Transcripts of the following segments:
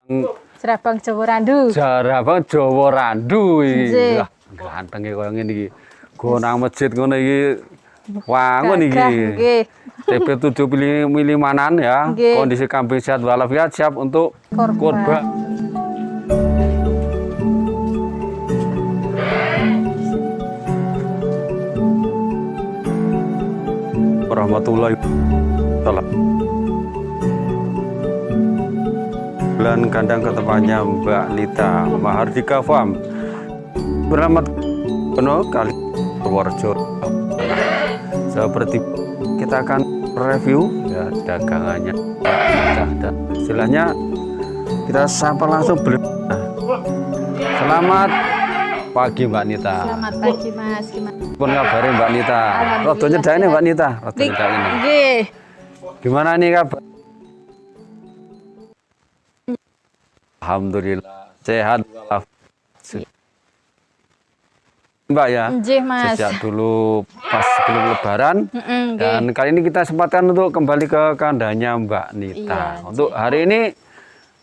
Jerabang Jawa Randu. Jerabang Jawa Randu iki. Nggih. Wah, gantenge koyo ngene iki. Go nang masjid ngono iki. Wangun iki. Nggih. TP 7 milimanan ya. Nggih. Kondisi kambing sehat walafiat siap untuk kurban. Warahmatullahi wabarakatuh. Bulan kandang ke tempatnya Mbak Nita Mahardika Farm beramat penuh kali Purworejo. Seperti kita akan review ya dagangannya dan istilahnya kita sapa langsung beli. Selamat pagi Mbak Nita. Selamat pagi Mas. Gimana? Pun ngabarin Mbak Nita. Rodonya dah ini Mbak Nita. Rodonya dah ini. Nggih. Gimana nih kabar? Alhamdulillah sehat walafiat. Mbak ya. Nggih Mas. Sejak dulu pas sebelum Lebaran. Dan kali ini kita sempatkan untuk kembali ke kandangnya Mbak Nita. Iya, Untuk hari ini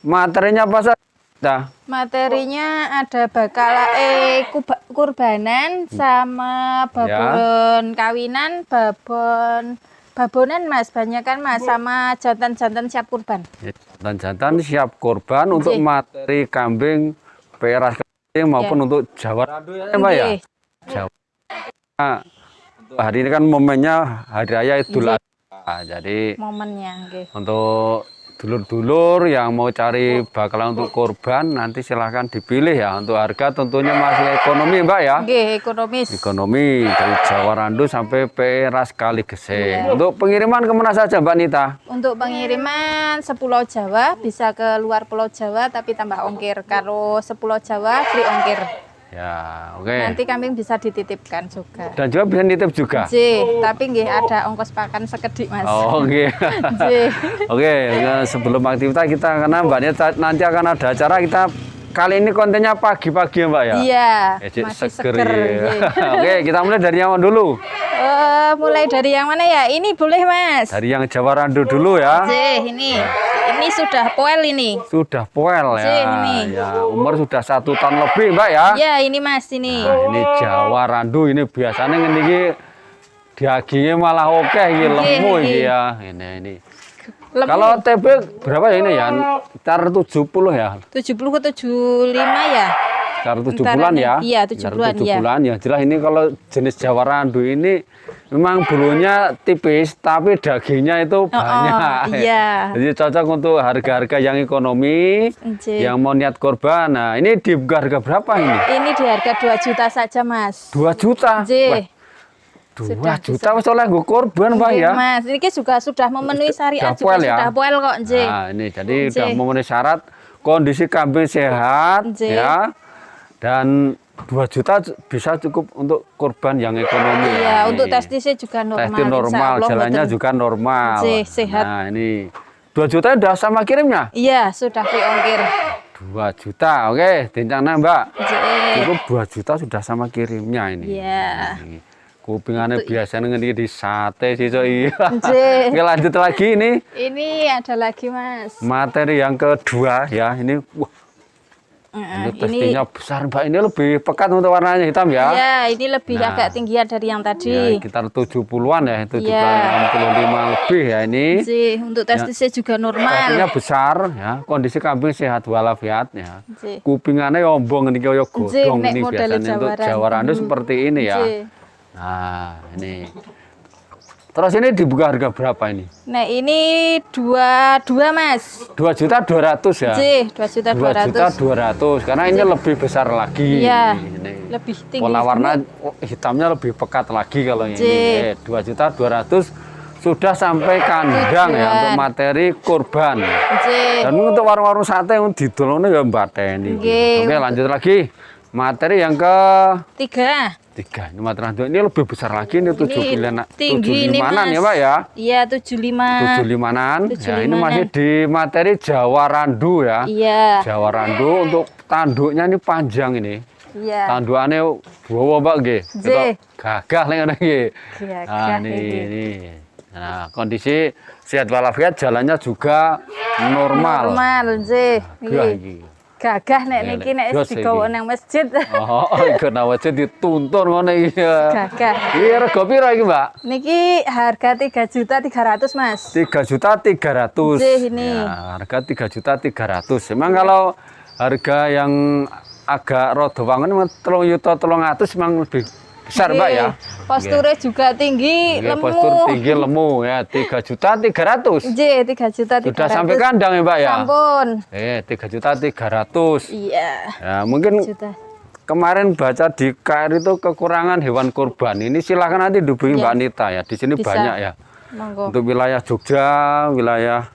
materinya apa saja? Materinya ada bakal kurbanan sama babon kawinan, babonan Mas, banyakan Mas, sama jantan-jantan siap kurban. Jantan-jantan siap kurban untuk materi kambing peras kambing maupun untuk Jawa Randu ya Mbak ya. Jawa. Nah, untuk hari ini kan momennya hari raya Idul Adha. Jadi momennya nggih. Untuk dulur-dulur yang mau cari bakalan untuk kurban nanti silahkan dipilih ya. Untuk harga tentunya masih ekonomi Mbak ya. Nggih, ekonomis. Ekonomi dari Jawa Randu sampai Peras Kaligeseng. Untuk pengiriman kemana saja Mbak Nita? Untuk pengiriman sepulau Jawa bisa ke luar Pulau Jawa tapi tambah ongkir. Kalau sepulau Jawa free ongkir. Ya, oke. Nanti kambing bisa dititipkan juga. Dan juga bisa nitip juga. Tapi nggih ada ongkos pakan sekedik Mas. Oh, oke. Oke, sebelum aktivitas kita karena Mbak Nita nanti akan ada acara kita kali ini kontennya pagi-pagi ya Mbak ya. Iya. Masih seger. Oke, kita mulai dari yang mana dulu? Mulai dari yang mana ya? Ini boleh Mas. Dari yang Jawa Randu dulu ya. Ini sudah poel ini. Sudah poel ya. Ini. Ya, umur sudah 1 tahun lebih Mbak ya. Ya, ini Mas ini. Nah, ini Jawa Randu ini biasanya ini dagingnya malah oke ini lemu ya. Ini. Lemu. Kalau TB berapa ya ini ya? Sekitar 70 ya. 70 ke 75 ya. Sekitar 7 bulan ya. Iya, 7 bulan ya. Ya. Jelas ini kalau jenis Jawa Randu ini memang bulunya tipis tapi dagingnya itu banyak. Iya. Jadi cocok untuk harga-harga yang ekonomi, yang mau niat korban. Nah, ini di harga berapa ini? Ini di harga 2 juta saja, Mas. 2 juta? 2 juta wis oleh nggo korban Pak ya. Mas, ini juga sudah memenuhi syariat juga sudah poel kok, nggih. Nah, ini jadi sudah memenuhi syarat kondisi kambing sehat ya. Dan 2 juta bisa cukup untuk korban yang ekonomi. Iya, untuk testisnya juga normal. Testis normal, jalannya juga normal. Sehat. Nah, ini 2 juta udah sama kirimnya? Iya, sudah free ongkir. 2 juta, oke, dincana Mbak. Cukup 2 juta sudah sama kirimnya ini. Iya. Kupingannya biasanya ngene di sate sih so iya. Oke, lanjut lagi ini. Ini ada lagi Mas. Materi yang kedua ya, ini wah. Ini testisnya besar Mbak, ini lebih pekat untuk warnanya hitam ya. Iya, ini lebih agak tinggian dari yang tadi. Ya, sekitar 70-an ya, itu juga 65 lebih ya ini. Untuk testisnya juga normal. Testisnya besar ya, kondisi kambing sehat walafiat ya. Kupingannya ombong ini kayak godong ini biasanya untuk Jawa Randu seperti ini ya. Nah, ini. Terus ini dibuka harga berapa ini? Nah, ini 22 Mas. 2.200.000 ya? 2.200.000 karena ini lebih besar lagi. Iya, ini. lebih tinggi. Pola warna hitamnya lebih pekat lagi kalau ini. 2.200.000 sudah sampai kandang ya untuk materi kurban. Dan untuk warung-warung sate yang didolongnya ya Mbak Teni. Oke, lanjut lagi. Materi yang ketiga. Ini materi ini lebih besar lagi, ini 75-an ya Pak ya? Iya, 75-an. Ya, ini masih di materi Jawa Randu ya. Iya. Jawa Randu untuk tanduknya ini panjang ini. Iya. Tandukannya bawa Pak nggih. Gagah nek ngene nggih. Nah, ini. Nah, kondisi sehat walafiat, jalannya juga normal. Normal, nggih. Gagah iki. Gagah nek niki nek digawa nang masjid. Oh, iku nang masjid dituntun ngono iki. Gagah. Iki rega piro iki, Mbak? Niki harga 3.300.000, Mas. 3.300.000. Ini. Ya, harga 3.300.000. Emang kalau harga yang agak rada wangun 3.300.000 memang lebih besar, Mbak ya. Posturnya juga tinggi, lemu. Postur tinggi lemu ya, 3.300.000. Nggih, 3.300.000. Sudah sampai kandang ya, Mbak ya? Sampun. 3.300.000. Iya. Ya, mungkin Juta. kemarin baca di KR itu kekurangan hewan kurban. Ini silakan nanti dihubungi Mbak Nita ya. Di sini Bisa. banyak ya. Monggo. Untuk wilayah Jogja, wilayah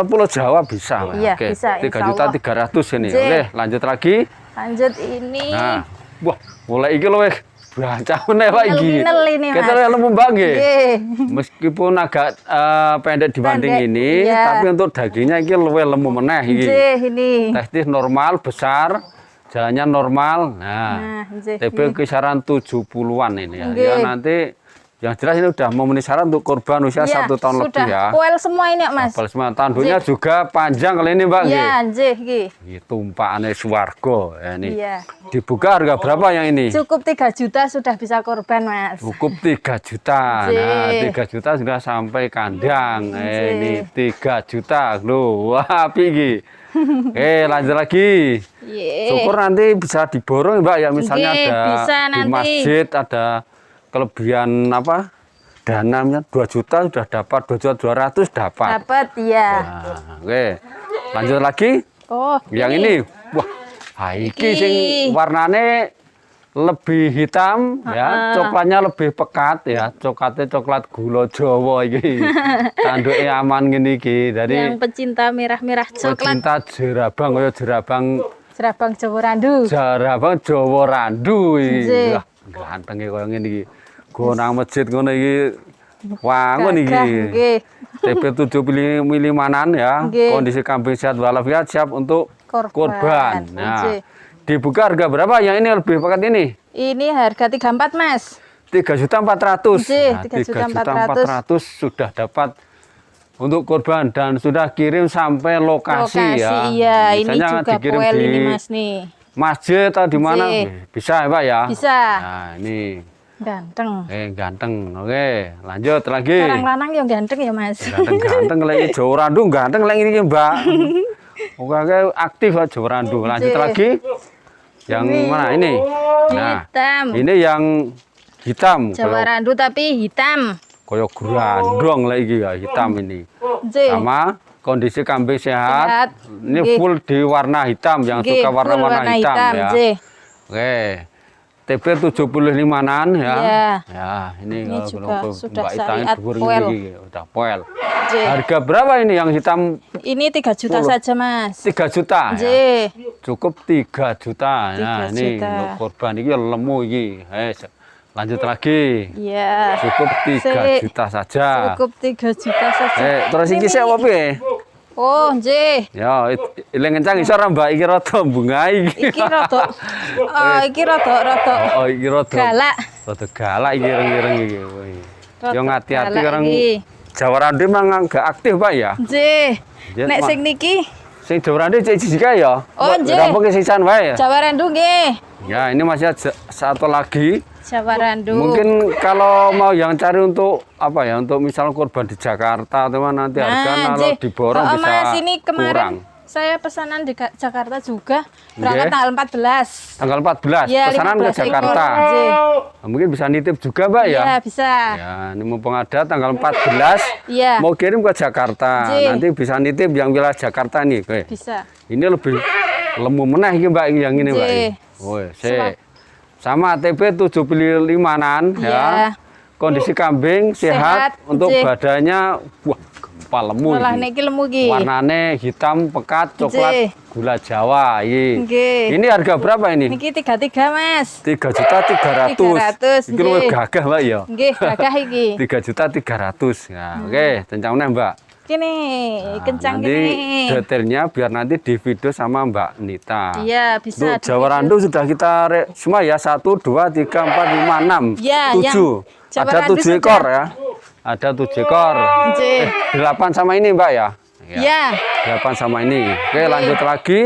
Pulau Jawa bisa. Mbak. Iya, Oke, bisa, 3.300.000 ini. J. Oke, lanjut lagi. Lanjut ini. Nah, wah, mulai iki loh, baca meneh Pak iki. Pinel ini, Mas. Kita lemu Mbak nggih. Nggih. Meskipun agak pendek dibanding Pendek, ini, iya. tapi untuk dagingnya iki luwih lemu meneh iki. Nggih, ini. Testis normal, besar, jalannya normal. Nah, nggih, TB kisaran 70-an ini ya. Nggih. Ya nanti yang jelas ini udah memenuhi syarat untuk korban usia 1 tahun lebih ya. Sudah poel semua ini, Mas. Apel semua. Tanduknya juga panjang kali ini, Mbak. Iya, nggih, nggih. Ini tumpakane swarga ya ini. Iya. Dibuka harga berapa yang ini? Cukup 3 juta sudah bisa korban, Mas. Cukup 3 juta. Nah, 3 juta sudah sampai kandang. Ini 3 juta. Loh, wah, pigi. Lanjut lagi. Syukur nanti bisa diborong, Mbak ya. Misalnya Nggih, ada bisa di nanti. masjid ada kelebihan apa? Dana 2 juta sudah dapat, 2.200.000 dapat. Dapat, iya. Nah, oke. Lanjut lagi. Oh, Yang ini, wah, iki sing warnane lebih hitam ya, coklatnya lebih pekat ya, coklatnya coklat gula Jawa iki. Tanduke aman ngene iki. Dari yang pecinta merah-merah coklat. pecinta jerabang kaya jerabang Jawa Randu. Jerabang Jawa Randu iki. Nggih. Wah, ganteng kaya ngene iki. Go nang masjid ngono iki. Wangun iki. Nggih. TP 7 milimanan ya. Nggih. Kondisi kambing sehat walafiat siap untuk Korban. Nah, Nggih. dibuka harga berapa? Yang ini lebih pekat ini? Ini harga 34, Mas. 3.400.000. Nggih, Nah, 3.400.000 sudah dapat untuk korban dan sudah kirim sampai lokasi, ya. Iya, ini Misalnya juga dikirim poel di ini, Mas nih. masjid atau di mana? Nggih. Bisa ya, Pak ya? Bisa. Nah, ini Ganteng. ganteng. Oke, lanjut lagi. Orang lanang yang ganteng ya, Mas. Ganteng lagi Jawa Randu, ganteng lagi ini, Mbak. Oke, aktif Jawa Randu. Lanjut Nggih. lagi. Yang mana ini? Nah, Hitam. ini yang hitam. Jawa Randu tapi hitam. Kayak grandong lagi ya, hitam ini. Nggih. Sama kondisi kambing sehat. Sehat. Ini Nggih. full di warna hitam, yang Nggih, suka full warna-warna hitam, ya. nggih. Oke. TP 75-an ya. Iya. Ya, ini Ini kalau juga sudah Mbak Itang syariat dhuwur poel. ini, udah poel. Nggih. Harga berapa ini yang hitam? Ini 3 juta saja, Mas. 3 juta ya. Nggih. Cukup 3 juta. Nah, 3 ini juta. untuk korban ini lemu iki. Lanjut lagi. Iya. Cukup 3 Sik. juta saja. Cukup 3 juta saja. Terus iki sik apa piye? Oh, nggih. Ya, ilang kencang iso ora Mbak iki rada bungai iki. Iki rada iki rada Oh, iki rada galak. rada galak iki ireng-ireng iki. Rada Yo ngati-ati galak orang iki. Jawa Randu memang gak aktif, Pak ya. Nggih. Nggih, Nek Pak. sing niki Sing Jawa Randu cek jika ya. Oh, nggih. Rampung sisan wae ya. Jawa Randu nggih. Ya, ini masih ada satu lagi. Jawa Randu. Mungkin kalau mau yang cari untuk apa ya, untuk misal korban di Jakarta atau mana nanti harga kalau nggih. diborong Oh, bisa Mas, ini kemarin kurang. saya pesanan di Jakarta juga. Berangkat Nggih. tanggal 14. Tanggal 14 Ya, pesanan ke 15 ekor. Jakarta. Nggih. Nah, mungkin bisa nitip juga, Mbak ya. Iya, bisa. Ya, ini mumpung ada tanggal 14 Iya. mau kirim ke Jakarta. Nggih. Nanti bisa nitip yang wilayah Jakarta nih. Oke. Bisa. Ini lebih lemu meneh iki, Mbak, yang ini, Mbak. Nggih. Oh, sik. Sama TP 75-an Iya. ya. Kondisi kambing sehat, Sehat, untuk nggih. badannya wah, gempal lemu Malah iki. niki lemu iki. Warnane hitam pekat coklat Nggih. gula Jawa iki. Nggih. Ini harga berapa ini? Niki 33, Mas. 3.300.000. 300, Iki luwih nggih. gagah, Mbak ya. Nggih, gagah iki. 3.300.000. Nah, oke, kencang meneh, Mbak. Kene, Nah, kencang nanti kene. detailnya biar nanti di video sama Mbak Nita. Iya, bisa. Untuk Jawa Randu sudah kita semua ya, 1, 2, 3, 4, 5, 6, Ya, 7. yang Jawa Ada Randu 7 ekor sudah. ya. ada 7 ekor. Nggih. 8 sama ini Mbak ya? Ya. 8 sama ini. Oke, lanjut lagi.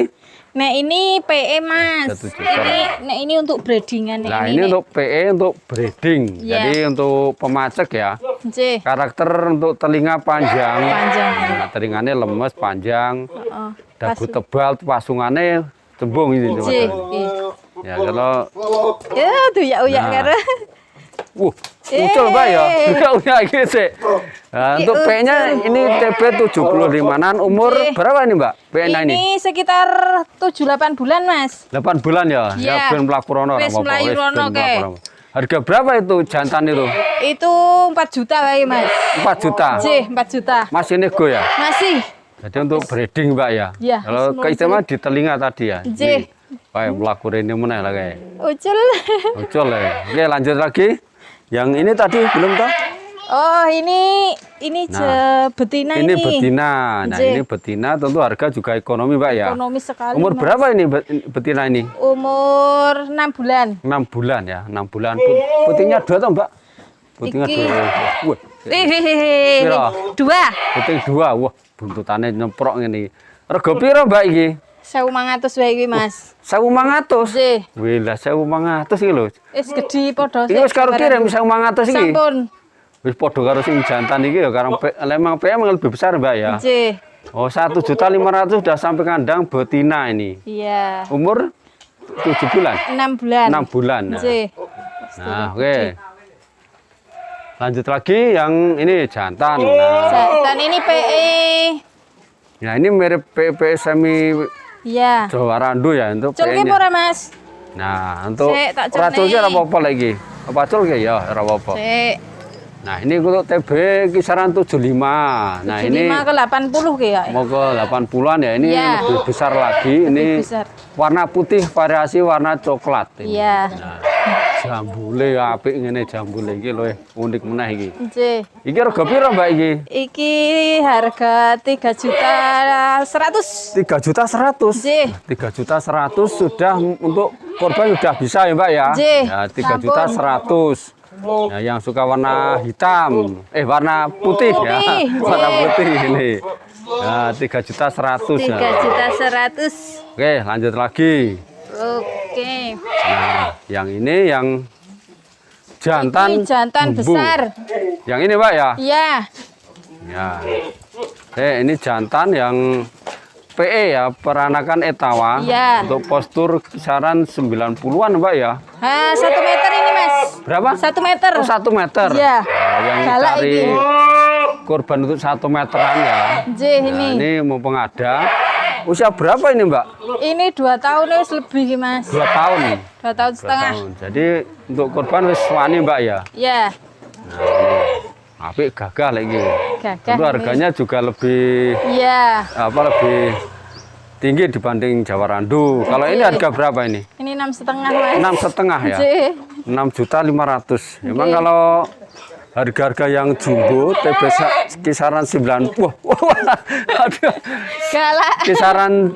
Nah ini PE Mas. Ada 7 ekor. Ini untuk breedingan. Nah ini untuk PE untuk breeding. Ya. Jadi untuk pemacek ya. Nggih. Karakter untuk telinga panjang. Panjang. Nah, telinganya lemes, panjang. Oh, Dagu tebal, pasungannya cembung ini. Nggih. Ya kalau Ya tuh ya uyak Nah. karo. muncul Mbak ya. Udah gitu. Nah, untuk P-nya ini TB 75-an, umur Nggih. berapa ini Mbak? P-nya ini? Ini sekitar 7-8 bulan Mas. 8 bulan ya? Iya. Ya ben mlaku rono. Wis mlayu rono, ke. Harga berapa itu jantan itu? Itu 4 juta wae Mas. 4 juta. Nggih, 4 juta. Masih nego ya? Masih. Jadi untuk breeding Mbak ya? Iya, Kalau wis keistimewaan di telinga tadi ya? Nggih. Wah, mlaku rene meneh lah kayak. Ucul. Ucul ya. Oke, lanjut lagi. Yang ini tadi belum toh? Oh, ini betina ini. Ini betina. Nah, Nggih. ini betina tentu harga juga ekonomi, Mbak ya. Ekonomis sekali. Umur Mas. berapa ini betina ini? Umur 6 bulan. 6 bulan ya, 6 bulan. Putihnya 2 toh, Mbak? Putihnya Iki. 2. Wah, Hehehe. Piro? 2. puting 2. Wah, buntutannya nyemprok ngene. Rego piro, Mbak iki? 1.500 wae iki, Mas. 1.500. Nggih. Wih, lah 1.500 iki lho. Wis gedhi padha. Iki wis karo kirim 1.500 iki. Sampun. Wis padha karo sing jantan iki ya, karo lemang PM lebih besar, Mbak ya. Nggih. Oh, 1.500.000 sudah sampai kandang betina ini. Iya. Umur 7 bulan. 6 bulan. 6 bulan. Nah, Nggih. nah oke. Lanjut lagi yang ini jantan. Nah, Dan ini PE. nah ini mirip PP semi Iya. Jawa Randu ya untuk Culke PE-nya. ora, Mas? Nah, untuk Sik, tak culne. raculnya ora apa-apa lagi. Apa culke ya ora apa-apa. Sik. Nah, ini untuk TB kisaran 75. Nah, 75 ini ke 80 ke ya. mau ke 80-an ya. Ini Iya. lebih besar lagi. Ini Lebih besar. warna putih variasi warna coklat ini. Iya. Nah, jambule apik ngene jambule iki lho unik meneh iki. Nggih. Iki rega piro, Mbak iki? Iki harga 3.100.000. 3.100.000. Nggih. 3.100.000 sudah untuk korban sudah bisa ya, Mbak ya? Nggih. Ya, 3.100.000. Nah, yang suka warna hitam, warna putih, ya. Putih, Warna nggih. putih ini. Nah, 3.100.000 ya. 3.100.000. Oke, lanjut lagi. Oke. Nah, yang ini yang jantan. Ini jantan bumbu. besar. Yang ini, Mbak ya? Iya. Ya. Ini jantan yang PE ya, peranakan etawa. Iya. Untuk postur kisaran 90-an, Mbak ya. 1 meter ini, Mas. Berapa? 1 meter. Oh, 1 meter. Iya. Nah, yang Galak cari ini. korban untuk 1 meteran ya. Nggih, Nah, ini. ini mumpung ada. Usia berapa ini, Mbak? Ini 2 tahun wis lebih iki, Mas. 2 tahun. 2 tahun 2 setengah. tahun. Jadi untuk korban wis wani, Mbak ya. Iya. Nah, ini apik gagah lagi. Gagah. Tentu ini. harganya juga lebih Iya. lebih tinggi dibanding Jawa Randu. Kalau ini harga berapa ini? Ini 6,5, Mas. 6,5 ya. Nggih. 6.500.000. Memang Nggih. kalau harga-harga yang jumbo TB kisaran 90. Aduh. Galak. Kisaran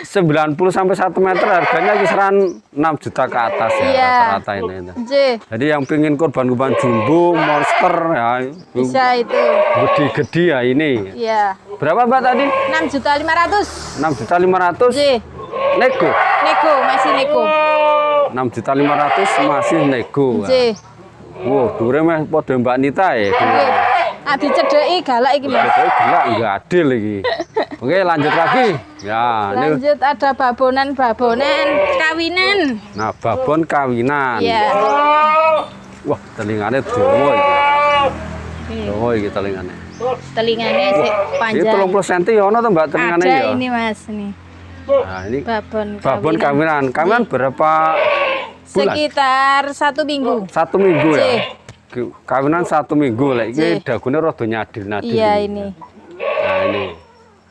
90 sampai 1 meter harganya kisaran 6 juta ke atas ya Iya. rata-rata ini. Nggih. Jadi yang pingin korban-korban jumbo, monster ya, Bisa itu. gede-gede ya ini. Iya. Berapa Mbak tadi? 6.500.000. 6.500.000 Nggih. nego. Nego, masih nego. 6.500.000 masih nego. Nggih. Wow, dure meh padha Mbak Nita ya. Nggih. Ah dicedheki galak iki, Mas. Jadi gelak enggak adil lagi. Oke, lanjut lagi. Ya, ini Lanjut ada babonan kawinan. nah babon kawinan. Iya. Wah, telingane dawa iki. Dawa iki telingane. Telinganya sih Ini panjang. 30 cm ya ono to Mbak telingane Ada ya. ini, Mas, nih. Nah, ini babon kawinan. Kawinan berapa bulan? Sekitar 1 minggu. 1 minggu ya. Cih. Kawinan 1 minggu lah. Ini Cih. dagune rada nyadir-nadir. Iya ini. Nah, ini.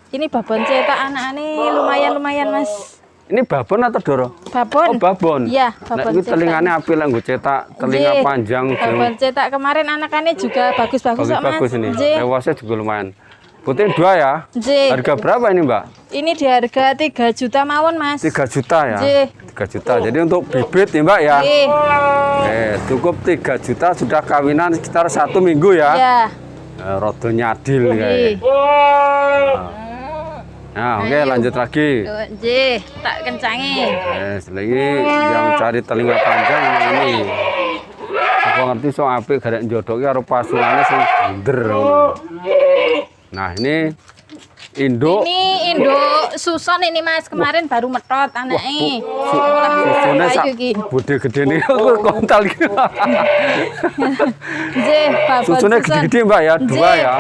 Ini babon cetak anak-anak lumayan, Mas. Ini babon atau doro? Babon. Oh, babon. Iya, Nah, babon ini cetak. telingane apil lah nggo cetak, telinga Nggih. panjang. Babon cetak kemarin anak-anaknya juga bagus-bagus kok, Mas. Bagus ini. Nggih. Lewasnya juga lumayan. Putih 2 ya. Nggih. Harga berapa ini, Mbak? Ini di harga 3 juta mawon, Mas. 3 juta ya. Nggih. 3 juta. Jadi untuk bibit ya, Mbak ya. Nggih. Cukup 3 juta sudah kawinan sekitar 1 minggu ya. Iya. Rodo nyadil kayak. Nah, oke lanjut lagi. Nggih, tak kencangi. Lagi yang cari telinga panjang ini. Aku ngerti so apik garek njodoke karo pasungane sing bunder. Nah, ini induk. Ini induk suson ini Mas, kemarin baru metot anake. Susune sak bude gedene kontal iki. Nggih, babon susune gede-gede Mbak ya, dua ya.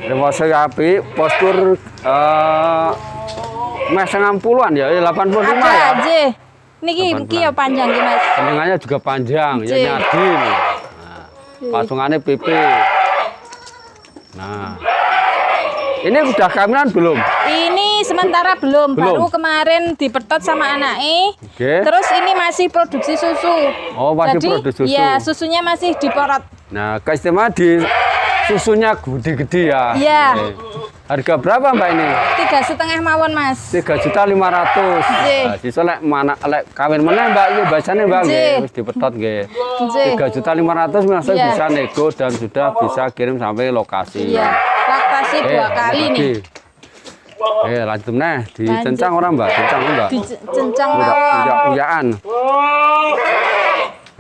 Dewasa apik, postur mes 60-an ya, 85 ya. Nggih. Niki ya panjang iki Mas. Telinganya juga panjang, ya nyadi. Nah, pasungannya pipi. Nah. Ini udah kawinan belum? Ini sementara belum. Baru kemarin dipetot sama anake. Terus ini masih produksi susu. Oh, masih produksi susu. Iya, susunya masih diporot. Nah, keistimewaan di susunya gede-gede ya. Iya. Harga berapa Mbak ini? 3,5 mawon Mas. 3.500.000. Nah, sisa lek mana lek kawin meneh Mbak iki basane Mbak nggih wis dipetot nggih. 3.500.000 masih bisa nego dan sudah bisa kirim sampai lokasi. Iya. Laktasi 2 kali nih. Lanjut meneh dicencang orang Mbak, cencang Mbak. Dicencang uyaan.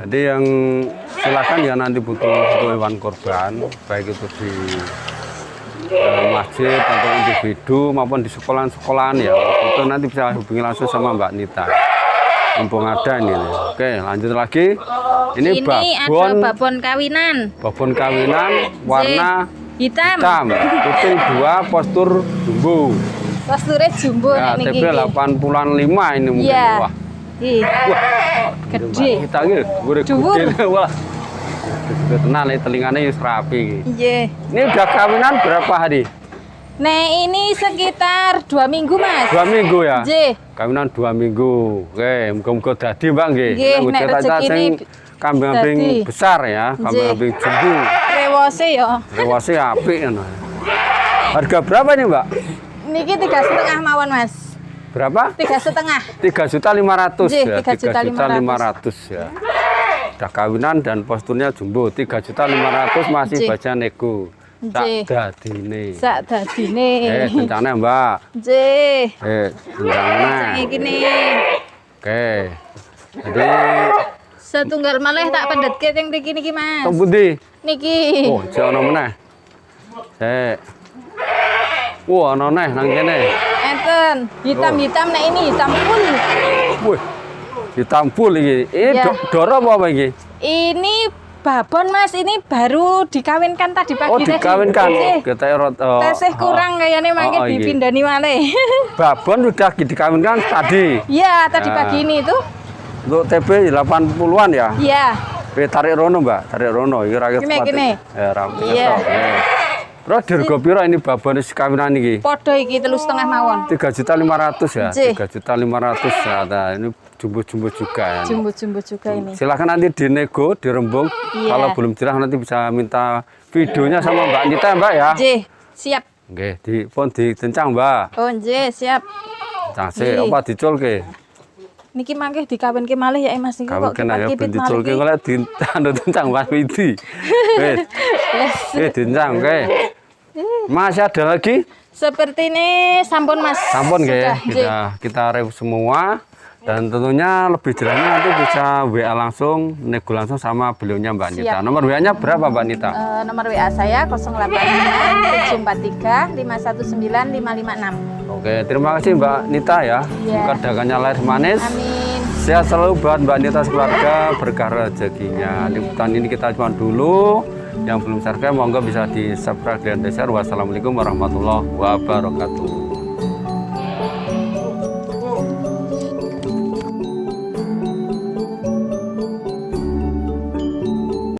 Jadi yang silakan ya nanti butuh hewan kurban baik itu di masjid atau individu maupun di sekolahan-sekolahan ya itu nanti bisa hubungi langsung sama Mbak Nita. Mumpung ada ini. Oke, lanjut lagi. Ini babon, ada babon kawinan. Babon kawinan warna hitam. Putih 2, postur jumbo. Posturnya jumbo ya, nih. TP 85 ini mungkin. Ya. Wah. Gede. Kita gitu, gede. Wah. Tenang nih telinganya yus rapi. Iya. Ini udah kawinan berapa hari? Nah ini sekitar 2 minggu Mas. 2 minggu ya? Iya. Kawinan 2 minggu. Oke, muka-muka dadi Mbak nggih. Nek rezeki kambing-kambing besar ya, kambing-kambing jumbo. Rewose ya. Rewose apik ngono. Harga berapa nih Mbak? Niki 3,5 mawon Mas. Berapa? 3,5. 3.500.000 ya. 3.500.000 ya. Udah kawinan dan posturnya jumbo 3.500.000 masih baca nego. Sak dadine. Sak dadine. Kencane Mbak. Nggih. Kencane. Iki. Oke. Jadi setunggal malih tak pendhetke sing mriki niki Mas. Teng pundi? Niki. Oh, jono meneh. Wah, ana neh nang kene. Enten, hitam-hitam nek ini hitam full. Wih. Hitam full iki. Ini doro apa iki? Ini babon Mas, ini baru dikawinkan tadi pagi. Oh, dikawinkan. Kita tesih kurang kayaknya mangke dipindani malih. Babon sudah dikawinkan tadi. Iya, tadi pagi ini itu. Untuk TB 80-an ya? Iya. Tarik rono Mbak, tarik rono. Iki rakyat sepatu. Gini. Iya. Terus dirgo piro ini babon kawinan iki? Padha iki 3,5 mawon. 3.500.000 ya. 3.500.000 ya. Nah, ini jumbo-jumbo juga ya. Jumbo-jumbo juga ini. Silakan nanti dinego, dirembung. Kalau belum jelas nanti bisa minta videonya sama Mbak Nita Mbak ya. Nggih, siap. Nggih, dipun dikencang Mbak. Oh nggih, siap. Case apa diculke? Niki mangke dikawinke malih ya Mas niki kok kipit diculke kok dikencang Mas Widi. Wis dikencang oke. Masih ada lagi? Seperti ini sampun Mas. Sampun nggih. Kita review semua dan tentunya lebih jelasnya nanti bisa WA langsung, nego langsung sama beliaunya Mbak Nita. Nomor WA-nya berapa Mbak Nita? Nomor WA saya 085 743 519 556. Oke, terima kasih Mbak Nita ya. Semoga dagangannya lahir manis. Amin. Sehat selalu buat Mbak Nita sekeluarga, berkah rezekinya. Liputan ini kita cuma dulu. Yang belum subscribe, monggo bisa di subscribe dan share. Wassalamualaikum warahmatullahi wabarakatuh.